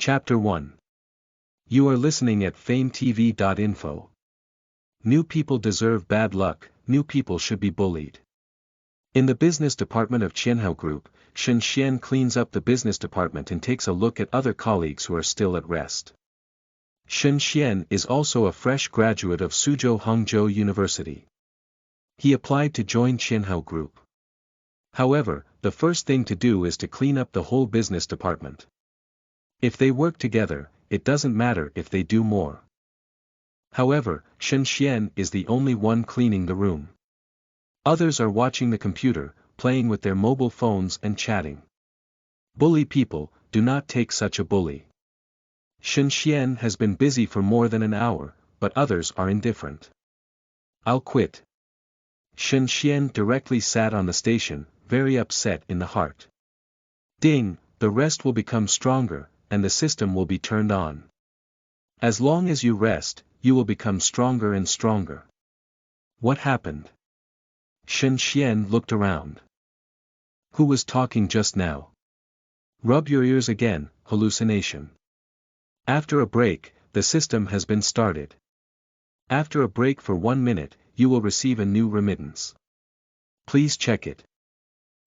Chapter 1. You are listening at FameTV.info. New people deserve bad luck, new people should be bullied. In the business department of Qianhao Group, Shen Xian cleans up the business department and takes a look at other colleagues who are still at rest. Shen Xian is also a fresh graduate of Suzhou Hangzhou University. He applied to join Qianhao Group. However, the first thing to do is to clean up the whole business department. If they work together, it doesn't matter if they do more. However, Shen Xian is the only one cleaning the room. Others are watching the computer, playing with their mobile phones and chatting. Bully people, do not take such a bully. Shen Xian has been busy for more than an hour, but others are indifferent. I'll quit. Shen Xian directly sat on the station, very upset in the heart. Ding, the rest will become stronger, and the system will be turned on. As long as you rest, you will become stronger and stronger. What happened? Shen Xian looked around. Who was talking just now? Rub your ears again, hallucination. After a break, the system has been started. After a break for 1 minute, you will receive a new remittance. Please check it.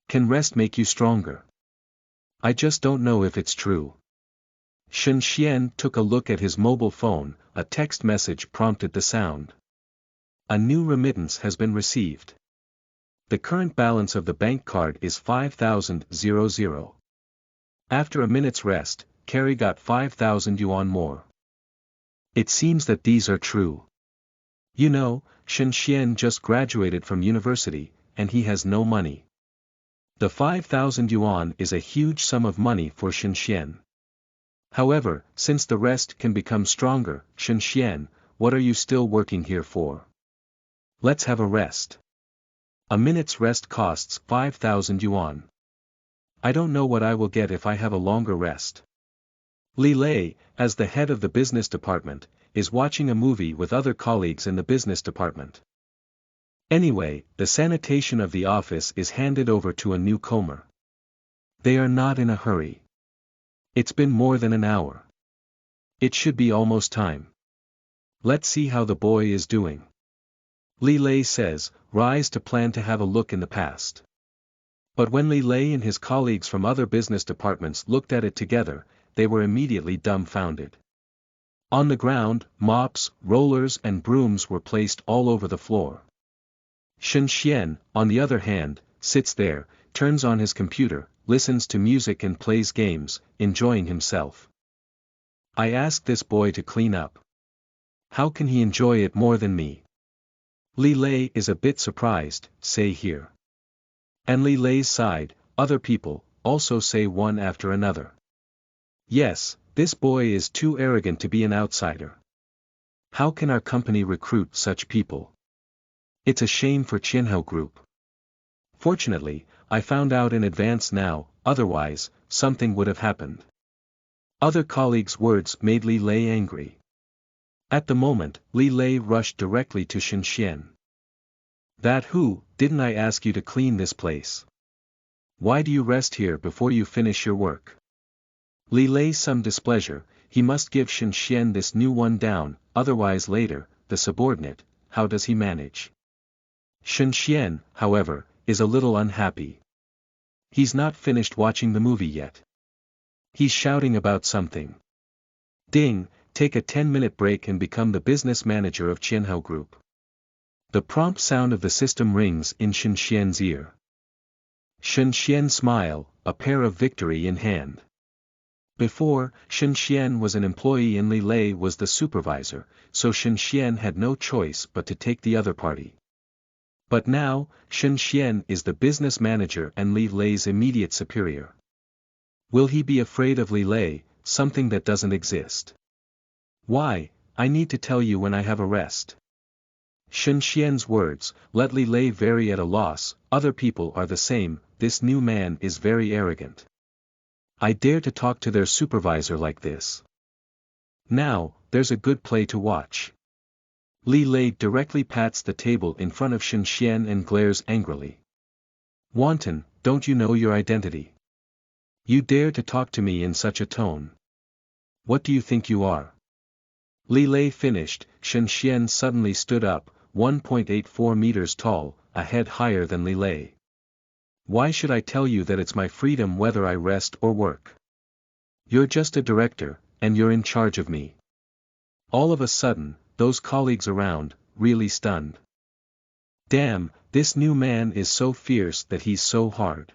Can rest make you stronger? I just don't know if it's true. Shen Xian took a look at his mobile phone, a text message prompted the sound. A new remittance has been received. The current balance of the bank card is 5,000. After a minute's rest, Carrie got 5,000 yuan more. It seems that these are true. You know, Shen Xian just graduated from university, and he has no money. The 5,000 yuan is a huge sum of money for Shen Xian. However, since the rest can become stronger, Shen Xian, what are you still working here for? Let's have a rest. A minute's rest costs 5,000 yuan. I don't know what I will get if I have a longer rest. Li Lei, as the head of the business department, is watching a movie with other colleagues in the business department. Anyway, the sanitation of the office is handed over to a newcomer. They are not in a hurry. It's been more than an hour. It should be almost time. Let's see how the boy is doing. Li Lei says, rise to plan to have a look in the past. But when Li Lei and his colleagues from other business departments looked at it together, they were immediately dumbfounded. On the ground, mops, rollers and brooms were placed all over the floor. Shen Xian, on the other hand, sits there, turns on his computer, listens to music and plays games, enjoying himself. I asked this boy to clean up. How can he enjoy it more than me? Li Lei is a bit surprised, say here. And Li Lei's side, other people, also say one after another. Yes, this boy is too arrogant to be an outsider. How can our company recruit such people? It's a shame for Qianhao Group. Fortunately, I found out in advance now, otherwise, something would have happened. Other colleagues' words made Li Lei angry. At the moment, Li Lei rushed directly to Shen Xian. That who, didn't I ask you to clean this place? Why do you rest here before you finish your work? Li Lei some displeasure, he must give Shen Xian this new one down, otherwise later, the subordinate, how does he manage? Shen Xian, however, is a little unhappy. He's not finished watching the movie yet. He's shouting about something. Ding, take a 10-minute break and become the business manager of Qianhao Group. The prompt sound of the system rings in Shen Xian's ear. Shen Xian smile, a pair of victory in hand. Before, Shen Xian was an employee and Li Lei was the supervisor, so Shen Xian had no choice but to take the other party. But now, Shen Xian is the business manager and Li Lei's immediate superior. Will he be afraid of Li Lei, something that doesn't exist? Why, I need to tell you when I have a rest. Shen Xian's words, let Li Lei vary at a loss, other people are the same, this new man is very arrogant. I dare to talk to their supervisor like this. Now, there's a good play to watch. Li Lei directly pats the table in front of Shen Xian and glares angrily. Wanton, don't you know your identity? You dare to talk to me in such a tone. What do you think you are? Li Lei finished. Shen Xian suddenly stood up, 1.84 meters tall, a head higher than Li Lei. Why should I tell you that it's my freedom whether I rest or work? You're just a director, and you're in charge of me. All of a sudden, those colleagues around, really stunned. Damn, this new man is so fierce that he's so hard.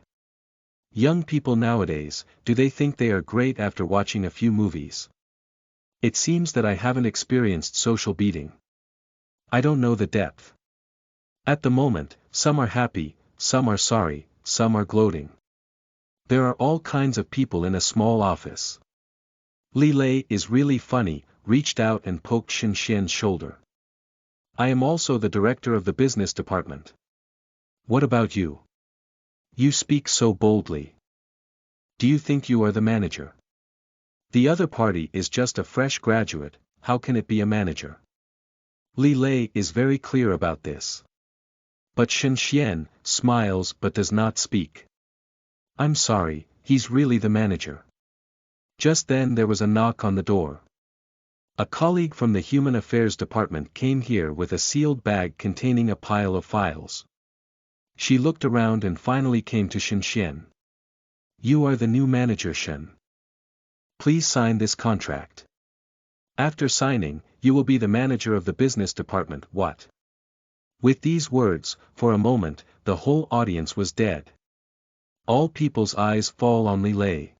Young people nowadays, do they think they are great after watching a few movies? It seems that I haven't experienced social beating. I don't know the depth. At the moment, some are happy, some are sorry, some are gloating. There are all kinds of people in a small office. Li Lei is really funny, reached out and poked Shen Xian's shoulder. I am also the director of the business department. What about you? You speak so boldly. Do you think you are the manager? The other party is just a fresh graduate, how can it be a manager? Li Lei is very clear about this. But Shen Xian smiles but does not speak. I'm sorry, he's really the manager. Just then there was a knock on the door. A colleague from the Human Affairs Department came here with a sealed bag containing a pile of files. She looked around and finally came to Shen Xian. You are the new manager, Shen. Please sign this contract. After signing, you will be the manager of the business department. What? With these words, for a moment, the whole audience was dead. All people's eyes fall on Li Lei.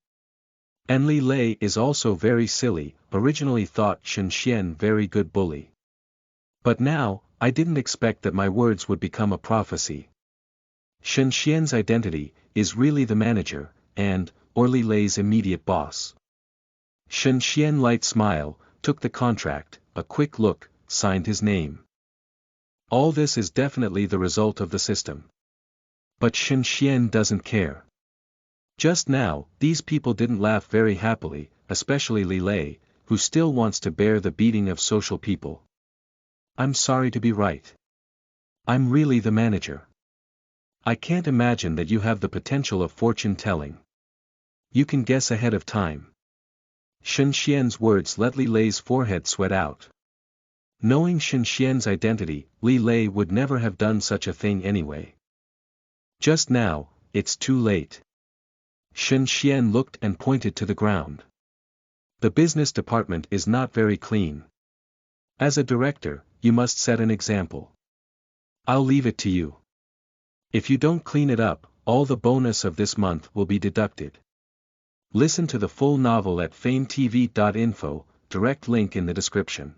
And Li Lei is also very silly, originally thought Shen Xian very good bully. But now, I didn't expect that my words would become a prophecy. Shen Xian's identity is really the manager, or Li Lei's immediate boss. Shen Xian light smile, took the contract, a quick look, signed his name. All this is definitely the result of the system. But Shen Xian doesn't care. Just now, these people didn't laugh very happily, especially Li Lei, who still wants to bear the beating of social people. I'm sorry to be right. I'm really the manager. I can't imagine that you have the potential of fortune-telling. You can guess ahead of time. Shen Xian's words let Li Lei's forehead sweat out. Knowing Shen Xian's identity, Li Lei would never have done such a thing anyway. Just now, it's too late. Shen Xian looked and pointed to the ground. The business department is not very clean. As a director, you must set an example. I'll leave it to you. If you don't clean it up, all the bonus of this month will be deducted. Listen to the full novel at FameTV.info, direct link in the description.